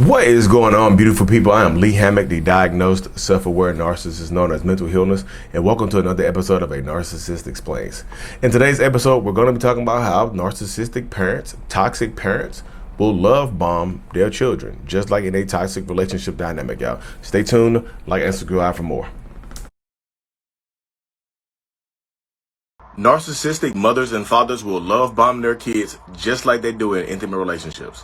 What is going on, beautiful people? I am Lee Hammock, the diagnosed self-aware narcissist known as mental illness, and welcome to another episode of A Narcissist Explains. In today's episode, we're going to be talking about how narcissistic parents, toxic parents, will love bomb their children, just like in a toxic relationship dynamic, y'all. Stay tuned, like and subscribe for more. Narcissistic mothers and fathers will love bomb their kids just like they do in intimate relationships.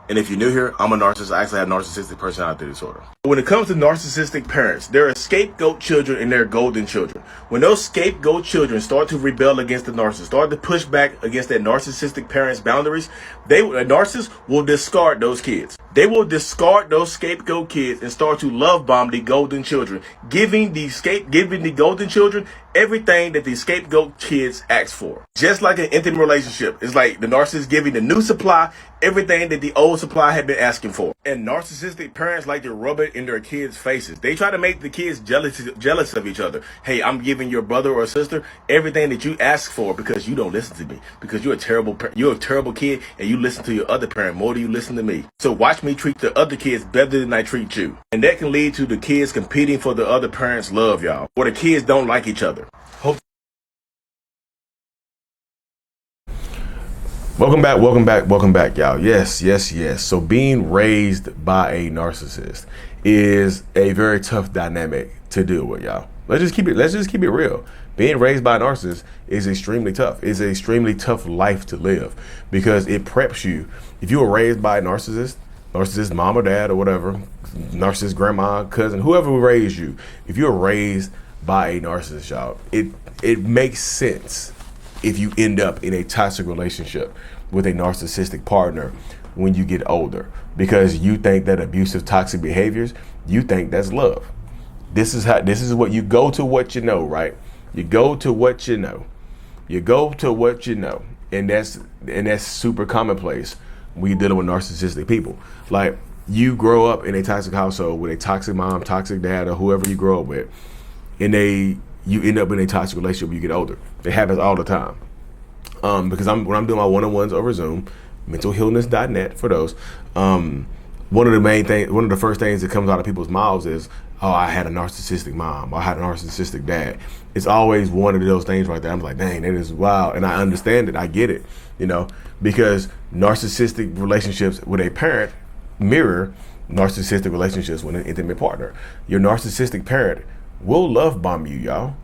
And if you're new here, I'm a narcissist. I actually have narcissistic personality disorder. When it comes to narcissistic parents, there are scapegoat children and there are golden children. When those scapegoat children start to rebel against the narcissist, start to push back against that narcissistic parents' boundaries, a narcissist will discard those kids. They will discard those scapegoat kids and start to love bomb the golden children, giving the golden children everything that the scapegoat kids ask for. Just like an intimate relationship, it's like the narcissist giving the new supply everything that the old supply had been asking for. And narcissistic parents like to rub it in their kids' faces. They try to make the kids jealous of each other. Hey, I'm giving your brother or sister everything that you ask for because you don't listen to me. Because you're a terrible kid and you listen to your other parent more than you listen to me. So watch me treat the other kids better than I treat you. And that can lead to the kids competing for the other parents' love, y'all. Or the kids don't like each other. Welcome back, y'all. Yes. So being raised by a narcissist is a very tough dynamic to deal with, y'all. Let's just keep it real. Being raised by a narcissist is extremely tough. It's an extremely tough life to live because it preps you. If you were raised by a narcissist mom or dad or whatever, narcissist grandma, cousin, whoever raised you, if you're raised by a narcissist, y'all, it makes sense if you end up in a toxic relationship with a narcissistic partner when you get older, because you think that abusive, toxic behaviors, you think that's love. This is what you go to, what you know, right? You go to what you know. And that's super commonplace when you're dealing with narcissistic people. Like, you grow up in a toxic household with a toxic mom, toxic dad, or whoever you grow up with, and you end up in a toxic relationship when you get older. It happens all the time. Because when I'm doing my one-on-ones over Zoom, mentalhealness.net for those, one of the first things that comes out of people's mouths is, oh, I had a narcissistic mom, or I had a narcissistic dad. It's always one of those things right there. I'm like, dang, that is wild. And I understand it. I get it, because narcissistic relationships with a parent mirror narcissistic relationships with an intimate partner. Your narcissistic parent will love bomb you, y'all.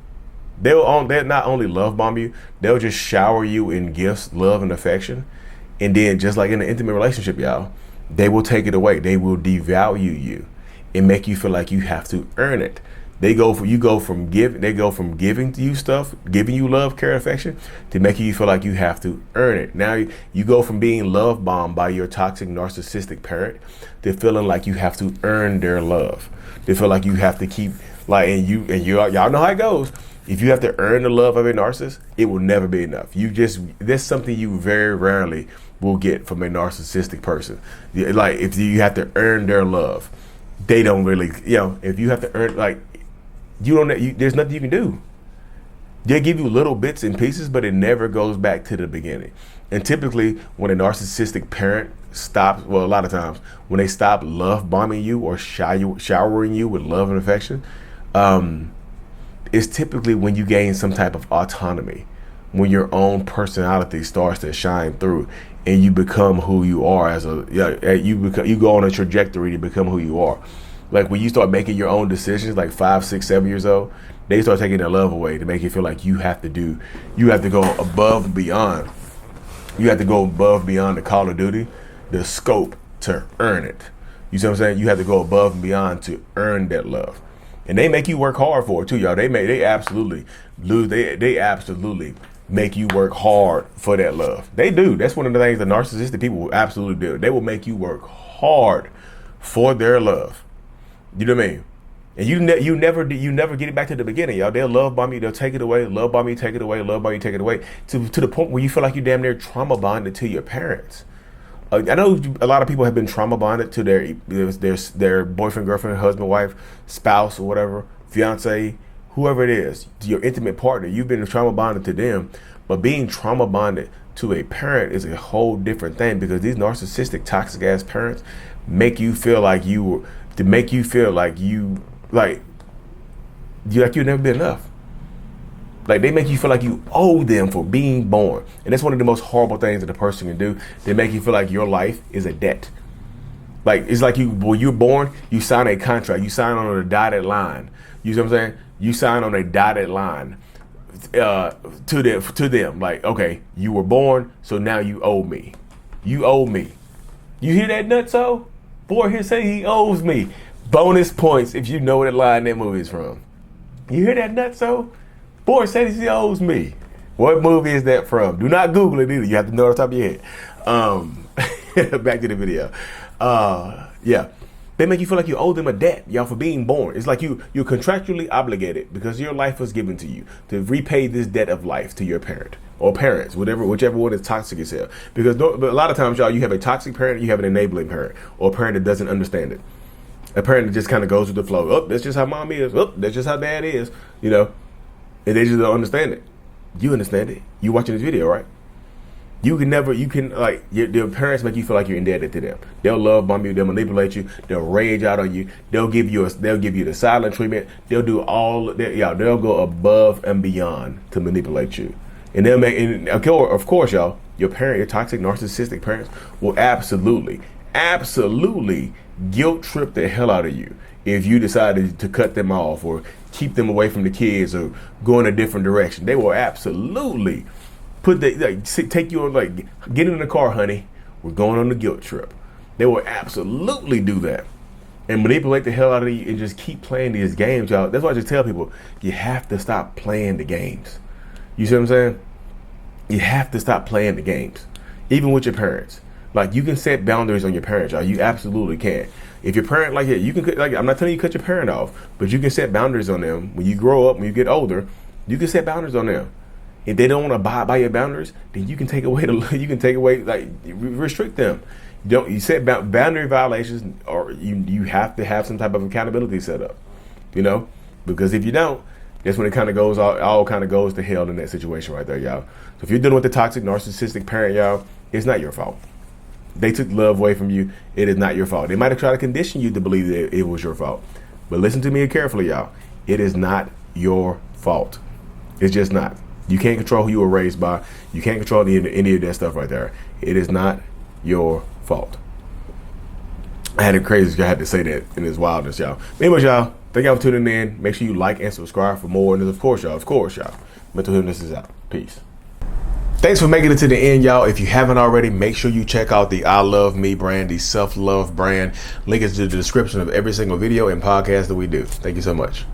They'll not only love bomb you, they'll just shower you in gifts, love, and affection. And then, just like in an intimate relationship, y'all, they will take it away. They will devalue you and make you feel like you have to earn it. They go from giving you stuff, giving you love, care, affection, to making you feel like you have to earn it. Now you go from being love bombed by your toxic narcissistic parent to feeling like you have to earn their love. They feel like you have to keep y'all know how it goes. If you have to earn the love of a narcissist, it will never be enough. That's something you very rarely will get from a narcissistic person. Like, if you have to earn their love, they don't really, if you have to earn, there's nothing you can do. They give you little bits and pieces, but it never goes back to the beginning. And typically, when a narcissistic parent stops, well, a lot of times, when they stop love bombing you or showering you with love and affection, it's typically when you gain some type of autonomy, when your own personality starts to shine through, and you become who you are you go on a trajectory to become who you are. Like, when you start making your own decisions, like 5, 6, 7 years old, they start taking their love away to make you feel like you have to go above and beyond. You have to go above and beyond the Call of Duty, the scope, to earn it. You see what I'm saying? You have to go above and beyond to earn that love. And they make you work hard for it too, y'all. They absolutely make you work hard for that love. They do. That's one of the things the narcissistic people will absolutely do. They will make you work hard for their love. You know what I mean? And you never get it back to the beginning, y'all. They'll love bomb you, they'll take it away, love bomb you, take it away, love bomb you, take it away, to the point where you feel like you're damn near trauma bonded to your parents. I know a lot of people have been trauma bonded to their boyfriend, girlfriend, husband, wife, spouse, or whatever, fiance, whoever it is, your intimate partner. You've been trauma bonded to them, but being trauma bonded to a parent is a whole different thing, because these narcissistic, toxic ass parents make you feel like you never been enough. Like, they make you feel like you owe them for being born. And that's one of the most horrible things that a person can do. They make you feel like your life is a debt. Like, it's like when you're born, you sign a contract. You sign on a dotted line. You see what I'm saying? You sign on a dotted line to them. Like, okay, you were born, so now you owe me. You owe me. You hear that, nutso? Boy here say he owes me. Bonus points if you know what line that movie is from. You hear that, nutso? Boy says he owes me. What movie is that from? Do not Google it either. You have to know it off the top of your head. Back to the video. Yeah. They make you feel like you owe them a debt, y'all, for being born. It's like you're contractually obligated because your life was given to you to repay this debt of life to your parent or parents, whichever one is toxic as hell. Because but a lot of times, y'all, you have a toxic parent, you have an enabling parent, or a parent that doesn't understand it. A parent that just kind of goes with the flow. Oh, that's just how mom is. Oh, that's just how dad is. You know, and they just don't understand it. You understand it. You watching this video, right? Your parents make you feel like you're indebted to them. They'll love bomb you. They'll manipulate you. They'll rage out on you. They'll give you the silent treatment. They'll do they'll go above and beyond to manipulate you. And of course, y'all, your toxic narcissistic parents will absolutely guilt trip the hell out of you if you decided to cut them off or keep them away from the kids or go in a different direction. They will absolutely take you on, like, get in the car, honey. We're going on the guilt trip. They will absolutely do that and manipulate the hell out of you and just keep playing these games, y'all. That's why I just tell people, you have to stop playing the games. You see what I'm saying? You have to stop playing the games, even with your parents. Like, you can set boundaries on your parents, y'all. You absolutely can. If your parent, you can, I'm not telling you to cut your parent off, but you can set boundaries on them. When you grow up, when you get older, you can set boundaries on them. If they don't want to abide by your boundaries, then you can take away restrict them. You set boundary violations, or you have to have some type of accountability set up. You know, because if you don't, that's when it kind of goes all kind of goes to hell in that situation right there, y'all. So if you're dealing with a toxic narcissistic parent, y'all, it's not your fault. They took love away from you. It is not your fault. They might have tried to condition you to believe that it was your fault. But listen to me carefully, y'all. It is not your fault. It's just not. You can't control who you were raised by. You can't control any of that stuff right there. It is not your fault. I had to say that in this wildness, y'all. Anyways, y'all, thank y'all for tuning in. Make sure you like and subscribe for more. And of course, y'all, Mental Healness is out. Peace. Thanks for making it to the end, y'all. If you haven't already, make sure you check out the I Love Me brand, the self-love brand. Link is in the description of every single video and podcast that we do. Thank you so much.